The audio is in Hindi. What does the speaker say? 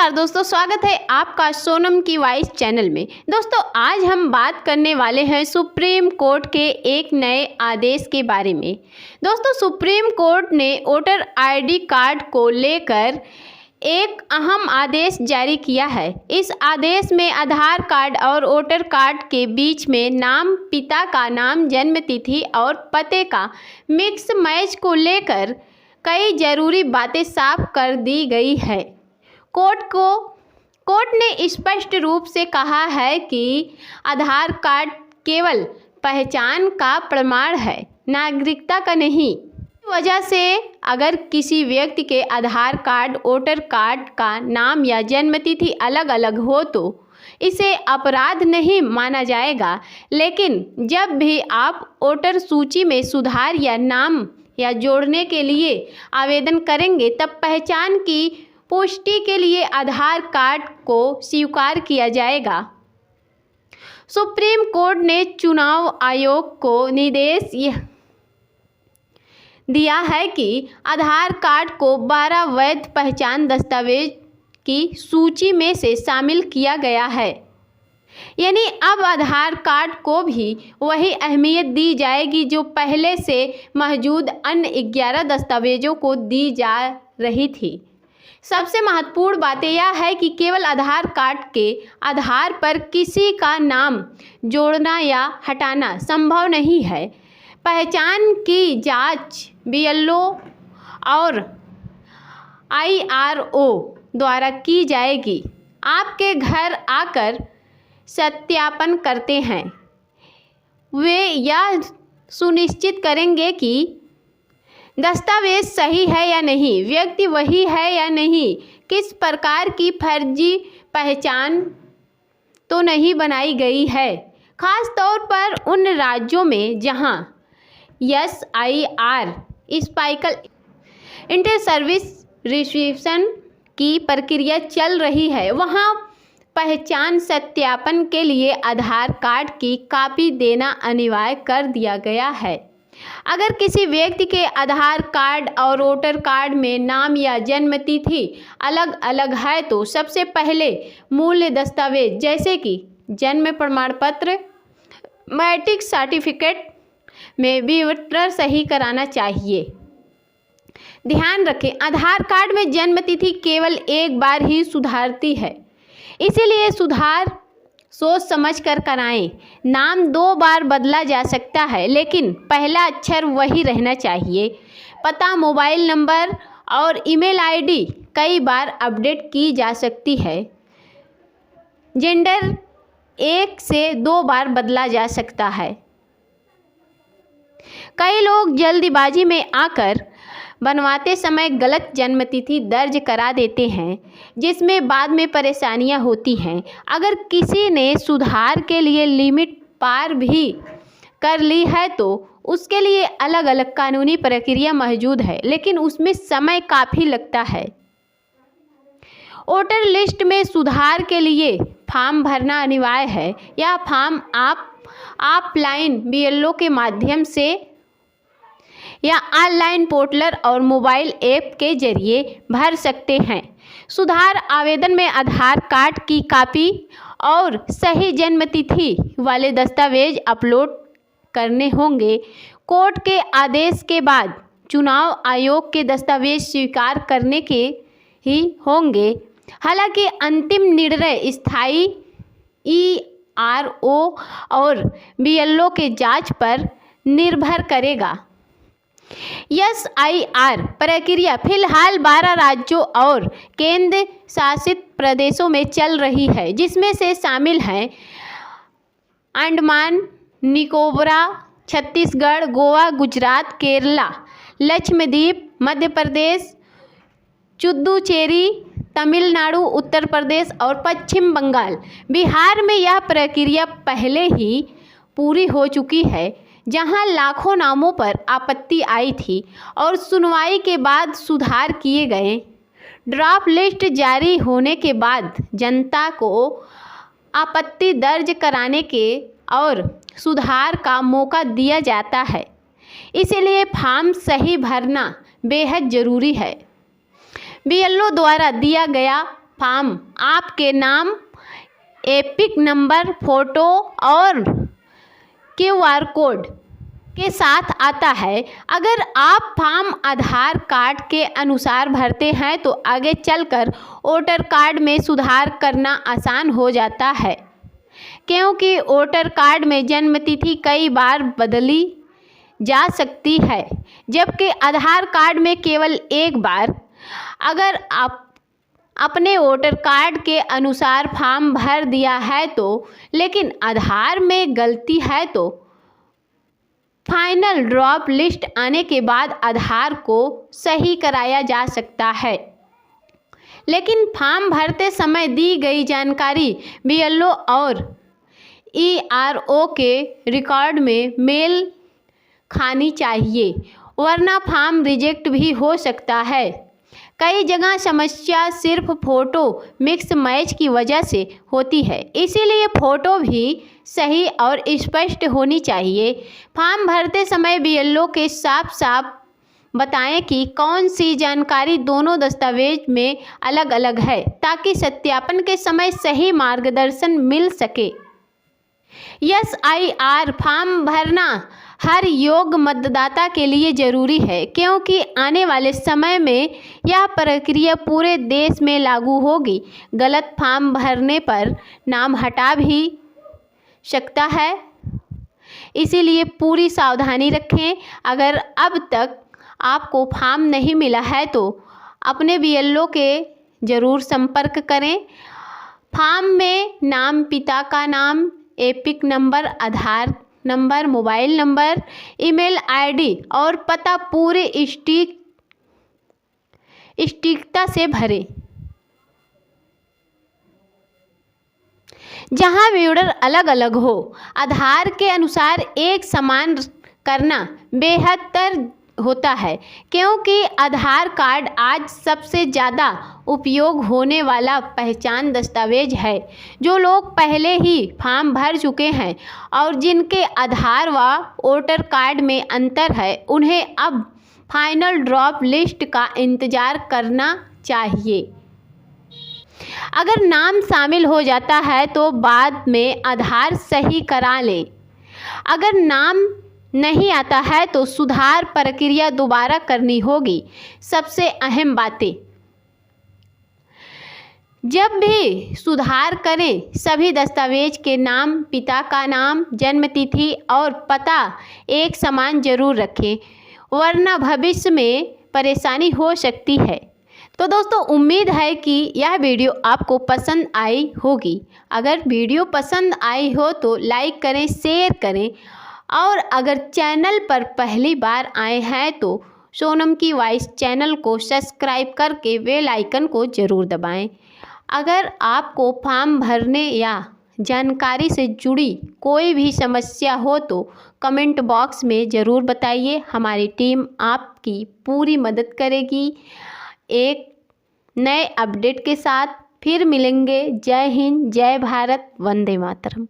नमस्कार दोस्तों, स्वागत है आपका सोनम की वॉइस चैनल में। दोस्तों आज हम बात करने वाले हैं सुप्रीम कोर्ट के एक नए आदेश के बारे में। दोस्तों सुप्रीम कोर्ट ने वोटर आईडी कार्ड को लेकर एक अहम आदेश जारी किया है। इस आदेश में आधार कार्ड और वोटर कार्ड के बीच में नाम, पिता का नाम, जन्म तिथि और पते का मिक्स मैच को लेकर कई ज़रूरी बातें साफ कर दी गई है। कोर्ट ने स्पष्ट रूप से कहा है कि आधार कार्ड केवल पहचान का प्रमाण है, नागरिकता का नहीं। इस वजह से अगर किसी व्यक्ति के आधार कार्ड, वोटर कार्ड का नाम या जन्मतिथि अलग अलग हो तो इसे अपराध नहीं माना जाएगा। लेकिन जब भी आप वोटर सूची में सुधार या नाम या जोड़ने के लिए आवेदन करेंगे तब पहचान की पुष्टि के लिए आधार कार्ड को स्वीकार किया जाएगा। सुप्रीम कोर्ट ने चुनाव आयोग को निर्देश दिया है कि आधार कार्ड को 12 वैध पहचान दस्तावेज की सूची में से शामिल किया गया है। यानी अब आधार कार्ड को भी वही अहमियत दी जाएगी जो पहले से मौजूद अन्य 11 दस्तावेजों को दी जा रही थी। सबसे महत्वपूर्ण बात यह है कि केवल आधार कार्ड के आधार पर किसी का नाम जोड़ना या हटाना संभव नहीं है। पहचान की जांच BLO और IRO द्वारा की जाएगी। आपके घर आकर सत्यापन करते हैं। वे यह सुनिश्चित करेंगे कि दस्तावेज सही है या नहीं, व्यक्ति वही है या नहीं, किस प्रकार की फर्जी पहचान तो नहीं बनाई गई है। खास तौर पर उन राज्यों में जहां SIR स्पाइकल इंटर सर्विस रिसीप्शन की प्रक्रिया चल रही है, वहां पहचान सत्यापन के लिए आधार कार्ड की कॉपी देना अनिवार्य कर दिया गया है। अगर किसी व्यक्ति के आधार कार्ड और वोटर कार्ड में नाम या जन्म तिथि अलग अलग है तो सबसे पहले मूल दस्तावेज जैसे कि जन्म प्रमाण पत्र, मैट्रिक सर्टिफिकेट में विवरण सही कराना चाहिए। ध्यान रखें, आधार कार्ड में जन्म तिथि केवल एक बार ही सुधारती है, इसीलिए सुधार सोच समझ कर कराएं। नाम 2 बार बदला जा सकता है लेकिन पहला अक्षर वही रहना चाहिए। पता, मोबाइल नंबर और ईमेल ID कई बार अपडेट की जा सकती है। जेंडर 1 से 2 बार बदला जा सकता है। कई लोग जल्दीबाजी में आकर बनवाते समय गलत जन्मतिथि दर्ज करा देते हैं जिसमें बाद में परेशानियां होती हैं। अगर किसी ने सुधार के लिए लिमिट पार भी कर ली है तो उसके लिए अलग अलग कानूनी प्रक्रिया मौजूद है, लेकिन उसमें समय काफ़ी लगता है। वोटर लिस्ट में सुधार के लिए फॉर्म भरना अनिवार्य है। यह फॉर्म आप ऑफलाइन BLO के माध्यम से या ऑनलाइन पोर्टल और मोबाइल ऐप के जरिए भर सकते हैं। सुधार आवेदन में आधार कार्ड की कॉपी और सही जन्मतिथि वाले दस्तावेज अपलोड करने होंगे। कोर्ट के आदेश के बाद चुनाव आयोग के दस्तावेज स्वीकार करने के ही होंगे। हालांकि अंतिम निर्णय स्थायी ERO और BLO के जांच पर निर्भर करेगा। SIR प्रक्रिया फिलहाल 12 राज्यों और केंद्र शासित प्रदेशों में चल रही है, जिसमें से शामिल हैं अंडमान निकोबार, छत्तीसगढ़, गोवा, गुजरात, केरला, लक्षद्वीप, मध्य प्रदेश, पुडुचेरी, तमिलनाडु, उत्तर प्रदेश और पश्चिम बंगाल। बिहार में यह प्रक्रिया पहले ही पूरी हो चुकी है, जहां लाखों नामों पर आपत्ति आई थी और सुनवाई के बाद सुधार किए गए। ड्राफ्ट लिस्ट जारी होने के बाद जनता को आपत्ति दर्ज कराने के और सुधार का मौका दिया जाता है, इसलिए फॉर्म सही भरना बेहद ज़रूरी है। BLO द्वारा दिया गया फॉर्म आपके नाम, एपिक नंबर, फोटो और QR कोड के साथ आता है। अगर आप फॉर्म आधार कार्ड के अनुसार भरते हैं तो आगे चलकर वोटर कार्ड में सुधार करना आसान हो जाता है, क्योंकि वोटर कार्ड में जन्म तिथि कई बार बदली जा सकती है, जबकि आधार कार्ड में केवल एक बार। अगर आप अपने वोटर कार्ड के अनुसार फॉर्म भर दिया है तो लेकिन आधार में गलती है तो फाइनल ड्रॉप लिस्ट आने के बाद आधार को सही कराया जा सकता है। लेकिन फॉर्म भरते समय दी गई जानकारी BLO और ERO के रिकॉर्ड में मेल खानी चाहिए, वरना फॉर्म रिजेक्ट भी हो सकता है। कई जगह समस्या सिर्फ फ़ोटो मिक्स मैच की वजह से होती है, इसीलिए फ़ोटो भी सही और स्पष्ट होनी चाहिए। फॉर्म भरते समय BLO के साफ साफ बताएं कि कौन सी जानकारी दोनों दस्तावेज में अलग अलग है, ताकि सत्यापन के समय सही मार्गदर्शन मिल सके। SIR फॉर्म भरना हर योग्य मतदाता के लिए ज़रूरी है, क्योंकि आने वाले समय में यह प्रक्रिया पूरे देश में लागू होगी। गलत फॉर्म भरने पर नाम हटा भी सकता है, इसीलिए पूरी सावधानी रखें। अगर अब तक आपको फॉर्म नहीं मिला है तो अपने BLO के ज़रूर संपर्क करें। फॉर्म में नाम, पिता का नाम, EPIC number, Aadhaar number, mobile number, email ID और पता पूरे सटीकता से भरें। जहां विवरण अलग अलग हो, आधार के अनुसार एक समान करना बेहतर होता है, क्योंकि आधार कार्ड आज सबसे ज़्यादा उपयोग होने वाला पहचान दस्तावेज है। जो लोग पहले ही फॉर्म भर चुके हैं और जिनके आधार व वोटर कार्ड में अंतर है, उन्हें अब फाइनल ड्रॉप लिस्ट का इंतज़ार करना चाहिए। अगर नाम शामिल हो जाता है तो बाद में आधार सही करा लें। अगर नाम नहीं आता है तो सुधार प्रक्रिया दोबारा करनी होगी। सबसे अहम बातें, जब भी सुधार करें सभी दस्तावेज के नाम, पिता का नाम, जन्म तिथि और पता एक समान जरूर रखें, वरना भविष्य में परेशानी हो सकती है। तो दोस्तों, उम्मीद है कि यह वीडियो आपको पसंद आई होगी। अगर वीडियो पसंद आई हो तो लाइक करें, शेयर करें और अगर चैनल पर पहली बार आए हैं तो सोनम की वॉइस चैनल को सब्सक्राइब करके बेल आइकन को ज़रूर दबाएं। अगर आपको फॉर्म भरने या जानकारी से जुड़ी कोई भी समस्या हो तो कमेंट बॉक्स में ज़रूर बताइए। हमारी टीम आपकी पूरी मदद करेगी। एक नए अपडेट के साथ फिर मिलेंगे। जय हिंद, जय भारत, वंदे मातरम।